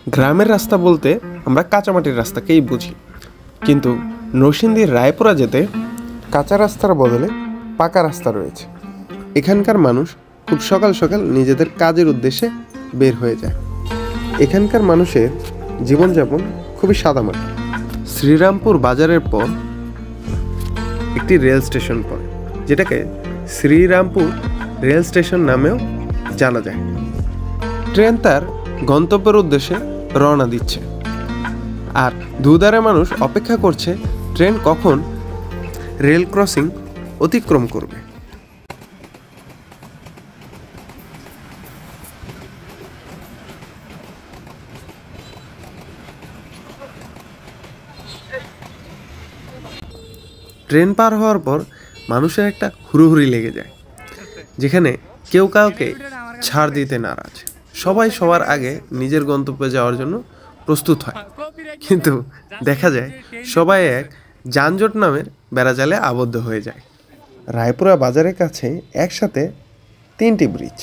গ্রামের রাস্তা বলতে আমরা কাঁচামাটির রাস্তাকেই বুঝি, কিন্তু নরসিংদীর রায়পুরা যেতে কাঁচা রাস্তার বদলে পাকা রাস্তা রয়েছে। এখানকার মানুষ খুব সকাল সকাল নিজেদের কাজের উদ্দেশ্যে বের হয়ে যায়। এখানকার মানুষের জীবনযাপন খুবই সাদামাটা। শ্রীরামপুর বাজারের পর একটি রেল স্টেশন পড়ে, যেটাকে শ্রীরামপুর রেল স্টেশন নামেও জানা যায়। ট্রেন তার গন্তব্যের উদ্দেশ্যে রওনা দিচ্ছে, আর দুধারে মানুষ অপেক্ষা করছে ট্রেন কখন রেল ক্রসিং অতিক্রম করবে। ট্রেন পার হওয়ার পর মানুষের একটা হুড়োহুড়ি লেগে যায়, যেখানে কেউ কাউকে ছাড় দিতে নারাজ। সবাই সবার আগে নিজের গন্তব্যে যাওয়ার জন্য প্রস্তুত হয়, কিন্তু দেখা যায় সবাই এক যানজট নামের বেড়াজালে আবদ্ধ হয়ে যায়। রায়পুরা বাজারের কাছে একসাথে 3টি ব্রিজ।